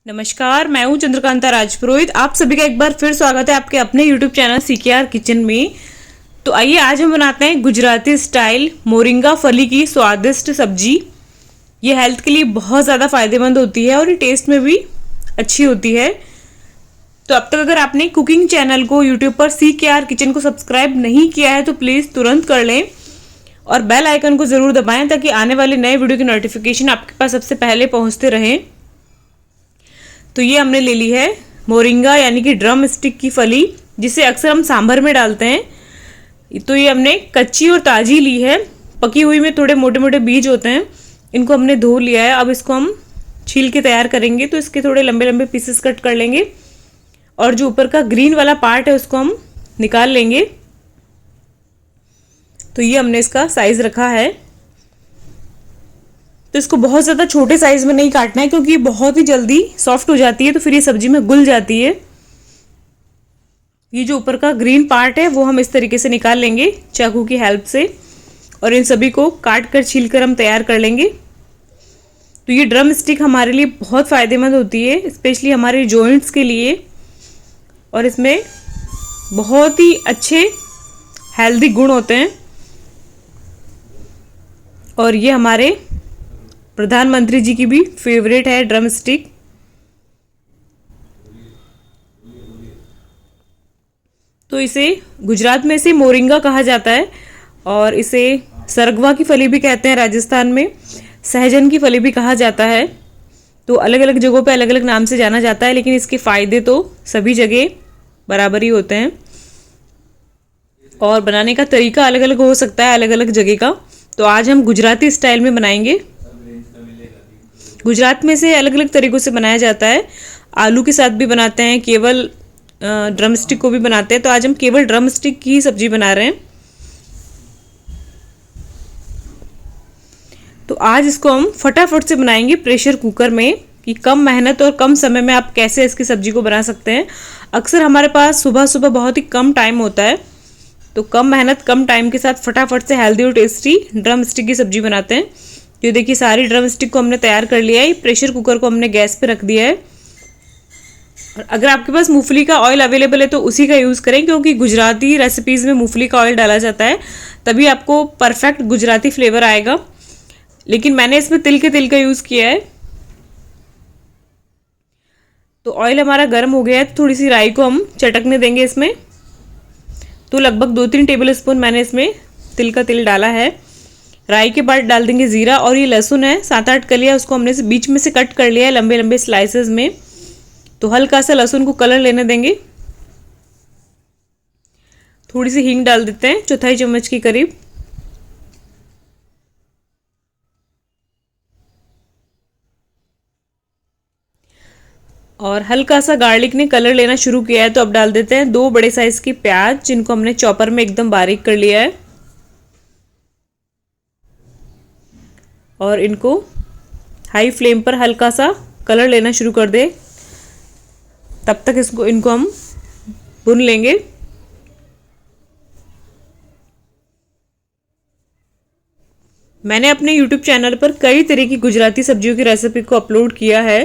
नमस्कार, मैं हूं चंद्रकांता राजपुरोहित। आप सभी का एक बार फिर स्वागत है आपके अपने YouTube चैनल CKR किचन में। तो आइए आज हम बनाते हैं गुजराती स्टाइल मोरिंगा फली की स्वादिष्ट सब्जी। ये हेल्थ के लिए बहुत ज़्यादा फायदेमंद होती है और ये टेस्ट में भी अच्छी होती है। तो अब तक अगर आपने कुकिंग चैनल को YouTube पर CKR किचन को सब्सक्राइब नहीं किया है तो प्लीज़ तुरंत कर लें और बेल आइकन को ज़रूर दबाएं ताकि आने वाले नए वीडियो की नोटिफिकेशन आपके पास सबसे पहले पहुँचते रहें। तो ये हमने ले ली है मोरिंगा यानी कि ड्रम स्टिक की फली, जिसे अक्सर हम सांभर में डालते हैं। तो ये हमने कच्ची और ताज़ी ली है। पकी हुई में थोड़े मोटे मोटे बीज होते हैं, इनको हमने धो लिया है। अब इसको हम छील के तैयार करेंगे। तो इसके थोड़े लंबे लंबे पीसेस कट कर लेंगे और जो ऊपर का ग्रीन वाला पार्ट है उसको हम निकाल लेंगे। तो ये हमने इसका साइज रखा है। तो इसको बहुत ज़्यादा छोटे साइज में नहीं काटना है क्योंकि ये बहुत ही जल्दी सॉफ्ट हो जाती है, तो फिर ये सब्जी में घुल जाती है। ये जो ऊपर का ग्रीन पार्ट है वो हम इस तरीके से निकाल लेंगे चाकू की हेल्प से और इन सभी को काट कर छील कर हम तैयार कर लेंगे। तो ये ड्रम स्टिक हमारे लिए बहुत फ़ायदेमंद होती है, स्पेशली हमारे जॉइंट्स के लिए, और इसमें बहुत ही अच्छे हेल्दी गुण होते हैं। और ये हमारे प्रधानमंत्री जी की भी फेवरेट है ड्रम स्टिक। तो इसे गुजरात में इसे मोरिंगा कहा जाता है और इसे सरगवा की फली भी कहते हैं। राजस्थान में सहजन की फली भी कहा जाता है। तो अलग अलग जगहों पे अलग अलग नाम से जाना जाता है, लेकिन इसके फ़ायदे तो सभी जगह बराबर ही होते हैं और बनाने का तरीका अलग अलग हो सकता है अलग अलग जगह का। तो आज हम गुजराती स्टाइल में बनाएंगे। गुजरात में से अलग अलग तरीक़ों से बनाया जाता है। आलू के साथ भी बनाते हैं, केवल ड्रम स्टिक को भी बनाते हैं। तो आज हम केवल ड्रम स्टिक की सब्जी बना रहे हैं। तो आज इसको हम फटाफट से बनाएंगे प्रेशर कुकर में, कि कम मेहनत और कम समय में आप कैसे इसकी सब्जी को बना सकते हैं। अक्सर हमारे पास सुबह सुबह बहुत ही कम टाइम होता है, तो कम मेहनत कम टाइम के साथ फटाफट से हेल्दी और टेस्टी ड्रम स्टिक की सब्जी बनाते हैं। ये देखिए सारी ड्रम स्टिक को हमने तैयार कर लिया है। प्रेशर कुकर को हमने गैस पे रख दिया है। और अगर आपके पास मूंगफली का ऑयल अवेलेबल है तो उसी का यूज़ करें, क्योंकि गुजराती रेसिपीज़ में मूंगफली का ऑयल डाला जाता है, तभी आपको परफेक्ट गुजराती फ्लेवर आएगा। लेकिन मैंने इसमें तिल का यूज़ किया है। तो ऑयल हमारा गर्म हो गया है, तो थोड़ी सी राई को हम चटकने देंगे इसमें। तो लगभग 2-3 टेबल स्पून मैंने इसमें तिल डाला है। राई के बाद डाल देंगे जीरा, और ये लहसुन है 7-8 कलियां, उसको हमने बीच में से कट कर लिया है लंबे लंबे स्लाइसेस में। तो हल्का सा लहसुन को कलर लेने देंगे। थोड़ी सी हींग डाल देते हैं, 1/4 चम्मच के करीब। और हल्का सा गार्लिक ने कलर लेना शुरू किया है, तो अब डाल देते हैं 2 बड़े साइज की प्याज, जिनको हमने चॉपर में एकदम बारीक कर लिया है। और इनको हाई फ्लेम पर हल्का सा कलर लेना शुरू कर दे, तब तक इनको हम भून लेंगे। मैंने अपने YouTube चैनल पर कई तरह की गुजराती सब्जियों की रेसिपी को अपलोड किया है,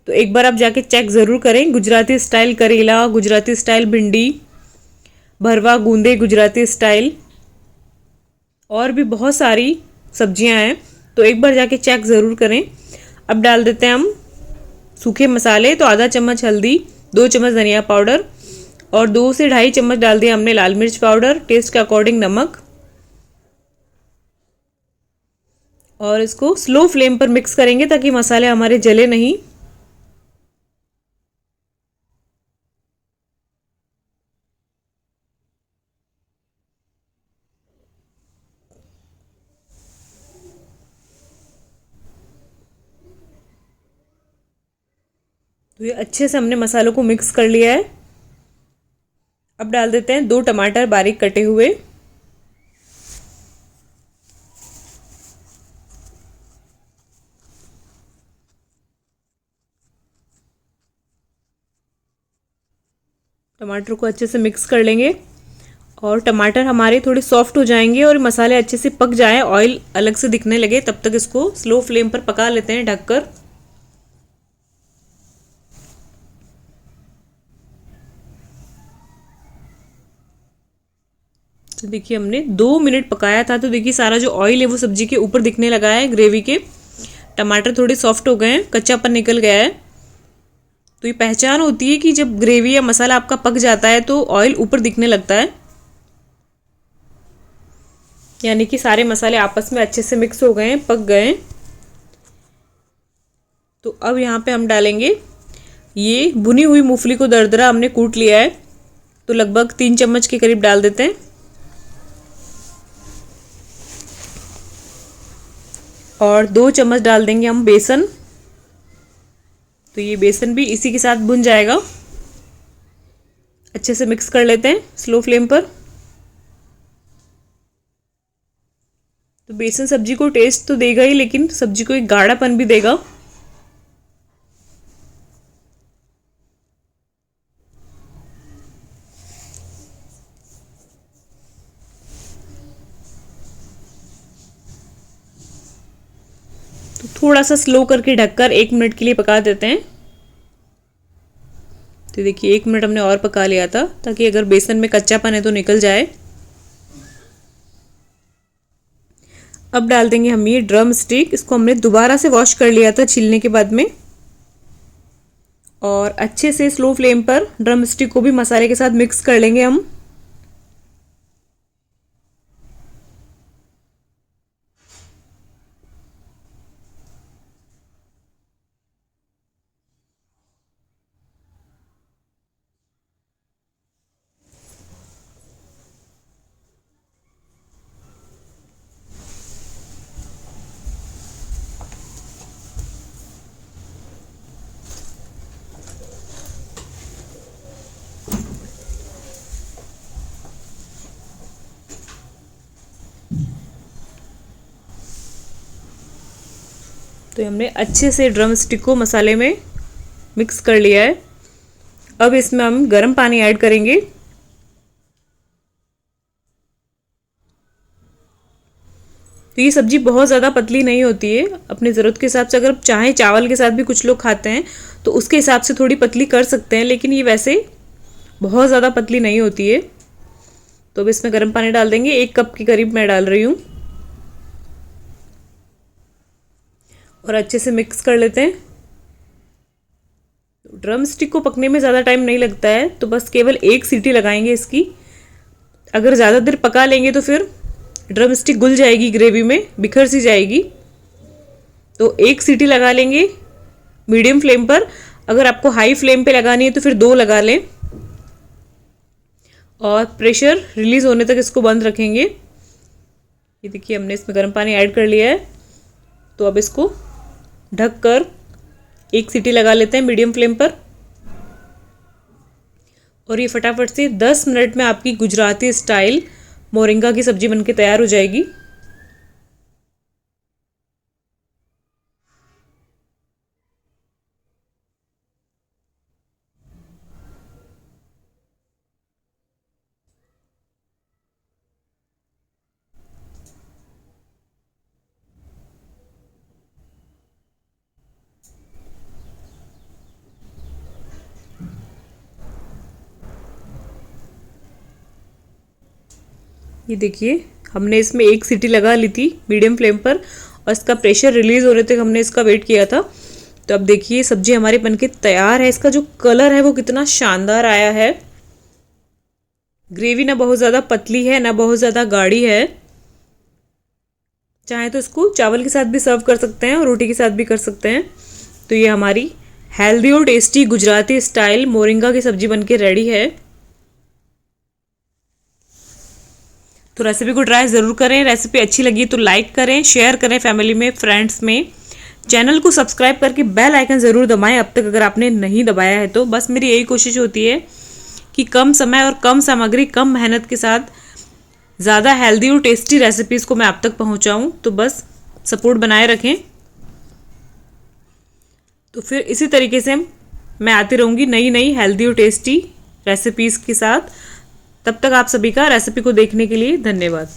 तो एक बार आप जाके चेक ज़रूर करें। गुजराती स्टाइल करेला, गुजराती स्टाइल भिंडी, भरवा गूंदे गुजराती स्टाइल, और भी बहुत सारी सब्जियां हैं, तो एक बार जाके चेक ज़रूर करें। अब डाल देते हैं हम सूखे मसाले। तो आधा चम्मच हल्दी, 2 चम्मच धनिया पाउडर और 2 से 2.5 चम्मच डाल दिया हमने लाल मिर्च पाउडर, टेस्ट के अकॉर्डिंग नमक। और इसको स्लो फ्लेम पर मिक्स करेंगे ताकि मसाले हमारे जले नहीं। तो ये अच्छे से हमने मसालों को मिक्स कर लिया है। अब डाल देते हैं 2 टमाटर बारीक कटे हुए। टमाटर को अच्छे से मिक्स कर लेंगे और टमाटर हमारे थोड़े सॉफ्ट हो जाएंगे और मसाले अच्छे से पक जाएं, ऑयल अलग से दिखने लगे, तब तक इसको स्लो फ्लेम पर पका लेते हैं ढककर। तो देखिए हमने 2 मिनट पकाया था, तो देखिए सारा जो ऑयल है वो सब्जी के ऊपर दिखने लगा है ग्रेवी के। टमाटर थोड़े सॉफ्ट हो गए हैं, कच्चापन निकल गया है। तो ये पहचान होती है कि जब ग्रेवी या मसाला आपका पक जाता है तो ऑयल ऊपर दिखने लगता है, यानी कि सारे मसाले आपस में अच्छे से मिक्स हो गए हैं, पक गए हैं। तो अब यहाँ पे हम डालेंगे ये भुनी हुई मूंगफली को दरदरा हमने कूट लिया है, तो लगभग 3 चम्मच के करीब डाल देते हैं। और 2 चम्मच डाल देंगे हम बेसन। तो ये बेसन भी इसी के साथ भुन जाएगा। अच्छे से मिक्स कर लेते हैं स्लो फ्लेम पर। तो बेसन सब्जी को टेस्ट तो देगा ही, लेकिन सब्जी को एक गाढ़ापन भी देगा। तो थोड़ा सा स्लो करके ढककर 1 मिनट के लिए पका देते हैं। तो देखिए 1 मिनट हमने और पका लिया था, ताकि अगर बेसन में कच्चापन है तो निकल जाए। अब डाल देंगे हम ये ड्रम स्टिक। इसको हमने दोबारा से वॉश कर लिया था छीलने के बाद में। और अच्छे से स्लो फ्लेम पर ड्रम स्टिक को भी मसाले के साथ मिक्स कर लेंगे हम। तो हमने अच्छे से ड्रम स्टिक को मसाले में मिक्स कर लिया है। अब इसमें हम गर्म पानी ऐड करेंगे। तो ये सब्जी बहुत ज़्यादा पतली नहीं होती है, अपनी ज़रूरत के हिसाब से अगर चाहें चावल के साथ भी कुछ लोग खाते हैं तो उसके हिसाब से थोड़ी पतली कर सकते हैं, लेकिन ये वैसे बहुत ज़्यादा पतली नहीं होती है। तो अब इसमें गर्म पानी डाल देंगे, 1 कप के करीब मैं डाल रही हूँ। और अच्छे से मिक्स कर लेते हैं। ड्रम स्टिक को पकने में ज़्यादा टाइम नहीं लगता है, तो बस केवल 1 सीटी लगाएंगे इसकी। अगर ज़्यादा देर पका लेंगे तो फिर ड्रम स्टिक घुल जाएगी ग्रेवी में, बिखर सी जाएगी। तो 1 सीटी लगा लेंगे मीडियम फ्लेम पर। अगर आपको हाई फ्लेम पे लगानी है तो फिर 2 लगा लें। और प्रेशर रिलीज़ होने तक इसको बंद रखेंगे। ये देखिए हमने इसमें गर्म पानी ऐड कर लिया है। तो अब इसको ढककर 1 सीटी लगा लेते हैं मीडियम फ्लेम पर। और ये फटाफट से 10 मिनट में आपकी गुजराती स्टाइल मोरिंगा की सब्जी बनके तैयार हो जाएगी। ये देखिए हमने इसमें 1 सीटी लगा ली थी मीडियम फ्लेम पर, और इसका प्रेशर रिलीज़ होने तक हमने इसका वेट किया था। तो अब देखिए सब्जी हमारी बनके तैयार है। इसका जो कलर है वो कितना शानदार आया है। ग्रेवी ना बहुत ज़्यादा पतली है ना बहुत ज़्यादा गाढ़ी है। चाहे तो इसको चावल के साथ भी सर्व कर सकते हैं और रोटी के साथ भी कर सकते हैं। तो ये हमारी हेल्दी और टेस्टी गुजराती स्टाइल मोरिंगा की सब्जी बनके रेडी है। तो रेसिपी को ट्राई ज़रूर करें। रेसिपी अच्छी लगी तो लाइक करें, शेयर करें फैमिली में, फ्रेंड्स में। चैनल को सब्सक्राइब करके बेल आइकन ज़रूर दबाएं अब तक अगर आपने नहीं दबाया है तो। बस मेरी यही कोशिश होती है कि कम समय और कम सामग्री, कम मेहनत के साथ ज़्यादा हेल्दी और टेस्टी रेसिपीज़ को मैं आप तक पहुंचाऊं। तो बस सपोर्ट बनाए रखें। तो फिर इसी तरीके से मैं आती रहूँगी नई नई हेल्दी और टेस्टी रेसिपीज़ के साथ। तब तक आप सभी का रेसिपी को देखने के लिए धन्यवाद।